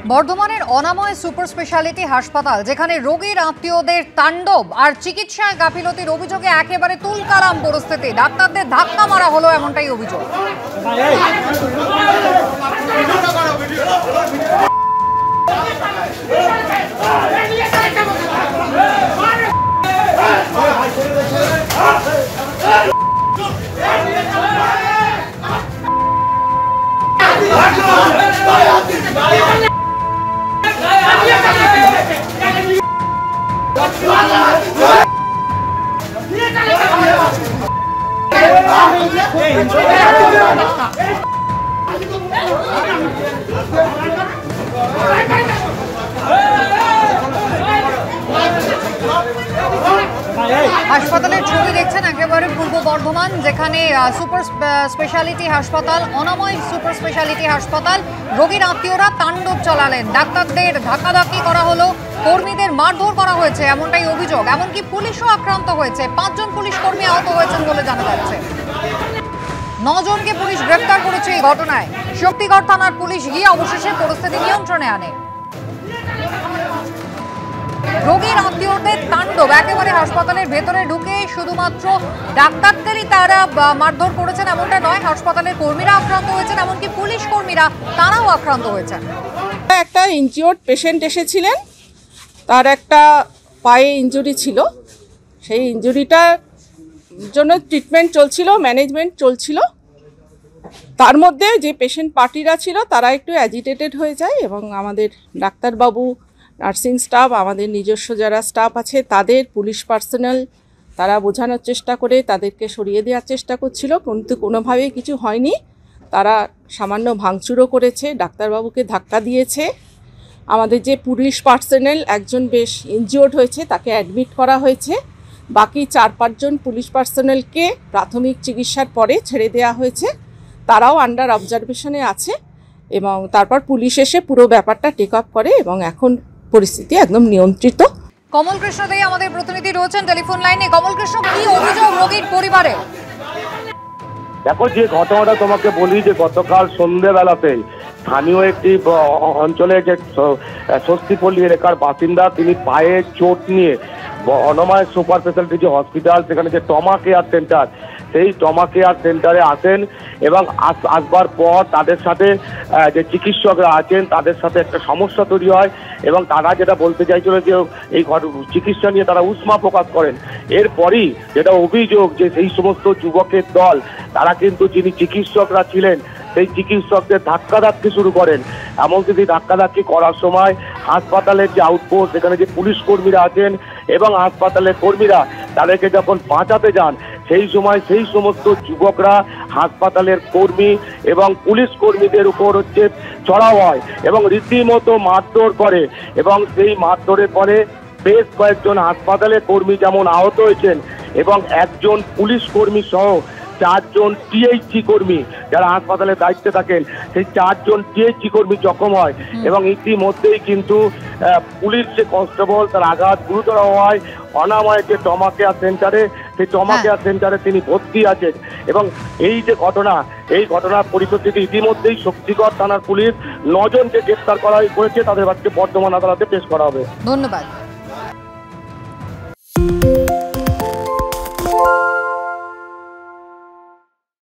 বর্ধমানের অনাময় super speciality হাসপাতাল, যেখানে রোগীর আত্মীয়দের তাণ্ডব আর চিকিৎসায় গাফিলতির অভিযোগে একেবারে তুলকালাম পরিস্থিতি। ডাক্তারদের ধাক্কা মারা হলো, এমনটাই অভিযোগ। হাসপাতালের ছবি দেখছেন, একেবারে পূর্ব বর্ধমান, যেখানে সুপার স্পেশালিটি হাসপাতাল, অনাময় সুপার স্পেশালিটি হাসপাতাল, রোগীর আত্মীয়রা তাণ্ডব চালালেন। ডাক্তারদের ধাক্কাধাক্কি করা হলো, কর্মীদের মারধর করা হয়েছে, এমনটাই অভিযোগ। এমনকি পুলিশও আক্রান্ত হয়েছে, 5 জন পুলিশ কর্মী আহত হয়েছেন বলে জানা যাচ্ছে। 9 জনকে পুলিশ গ্রেফতার করেছে এই ঘটনায়। শক্তিগড় থানার পুলিশ গিয়ে অবশেষে পরিস্থিতি নিয়ন্ত্রণে আনে। রোগীর আত্মীয়দের তাণ্ডব, একেবারে হাসপাতালের ভেতরে ঢুকে শুধুমাত্র ডাক্তারদেরই তারা মারধর করেছেন এমনটা নয়, হাসপাতালের কর্মীরা আক্রান্ত হয়েছেন, এমনকি পুলিশ কর্মীরা তারাও আক্রান্ত হয়েছেন। একটা ইনজিওর্ড পেশেন্ট এসেছিলেন, তার একটা পায়ে ইনজুরি ছিল, সেই ইনজুরিটার জন্য ট্রিটমেন্ট চলছিল, ম্যানেজমেন্ট চলছিল। তার মধ্যে যে পেশেন্ট পার্টিরা ছিল তারা একটু অ্যাজিটেটেড হয়ে যায় এবং আমাদের ডাক্তারবাবু, নার্সিং স্টাফ, আমাদের নিজস্ব যারা স্টাফ আছে তাদের, পুলিশ পার্সোনাল, তারা বোঝানোর চেষ্টা করে তাদেরকে সরিয়ে দেওয়ার চেষ্টা করছিল, কিন্তু কোনোভাবেই কিছু হয়নি। তারা সামান্য ভাঙচুরও করেছে, ডাক্তারবাবুকে ধাক্কা দিয়েছে। আমাদের যে পুলিশ পার্সোনাল একজন বেশ ইনজিওর্ড হয়েছে, তাকে অ্যাডমিট করা হয়েছে। বাকি 4-5 জন পুলিশ পার্সোনালকে প্রাথমিক চিকিৎসার পরে ছেড়ে দেওয়া হয়েছে, তারাও আন্ডার অবজারভেশনে আছে। এবং তারপর পুলিশ এসে পুরো ব্যাপারটা টেক আপ করে এবং এখন পরিস্থিতি একদম নিয়ন্ত্রিত। কমল কৃষ্ণ দে আমাদের প্রতিনিধি রয়েছেন টেলিফোন লাইনে। কমল কৃষ্ণ, কি অভিযোগ রোগীর পরিবারে? দেখো, যে ঘটনাটা তোমাকে বলি, যে গতকাল সন্ধ্যেবেলাতে স্থানীয় একটি অঞ্চলে যে স্বস্তিপল্লী এলাকার বাসিন্দা, তিনি পায়ে চোট নিয়ে অনাময় সুপার স্পেশালিটি যে হসপিটাল, সেখানে যে ট্রমা কেয়ার সেন্টার, সেই ট্রমা কেয়ার সেন্টারে আসেন এবং আসবার পর তাদের সাথে যে চিকিৎসকরা আছেন তাদের সাথে একটা সমস্যা তৈরি হয় এবং তারা যেটা বলতে চাইছিল যে এই চিকিৎসা নিয়ে তারা উষ্মা প্রকাশ করেন। এরপরই যেটা অভিযোগ যে সেই সমস্ত যুবকের দল, তারা কিন্তু যিনি চিকিৎসকরা ছিলেন সেই চিকিৎসকদের ধাক্কাধাক্কি শুরু করেন। এমনকি সেই ধাক্কাধাক্কি করার সময় হাসপাতালের যে আউটপোস্ট, সেখানে যে পুলিশ কর্মীরা আছেন এবং হাসপাতালের কর্মীরা তাদেরকে যখন বাঁচাতে যান, সেই সময় সেই সমস্ত যুবকরা হাসপাতালের কর্মী এবং পুলিশ কর্মীদের উপর চড়াও হয় এবং রীতিমতো মারধর করে এবং সেই মারধরের পরে বেশ কয়েকজন হাসপাতালের কর্মী যেমন আহত হয়েছেন এবং একজন পুলিশ কর্মী সহ 4 জন টিএইচসি কর্মী যারা হাসপাতালের দায়িত্বে থাকেন, সেই 4 জন টিএইচসি কর্মী জখম হয় এবং ইতিমধ্যেই কিন্তু পুলিশ যে কনস্টেবল, তার আঘাত গুরুতর হওয়ায় অনাময় যে ট্রমা কেয়ার সেন্টারে, সেই ট্রমা কেয়ার সেন্টারে তিনি ভর্তি আছেন। এবং এই যে ঘটনা, এই ঘটনার পরিপ্রেক্ষিতে ইতিমধ্যেই শক্তিগড় থানার পুলিশ 9 জনকে গ্রেফতার করা হয়েছে, তাদের আজকে বর্ধমান আদালতে পেশ করা হবে। ধন্যবাদ।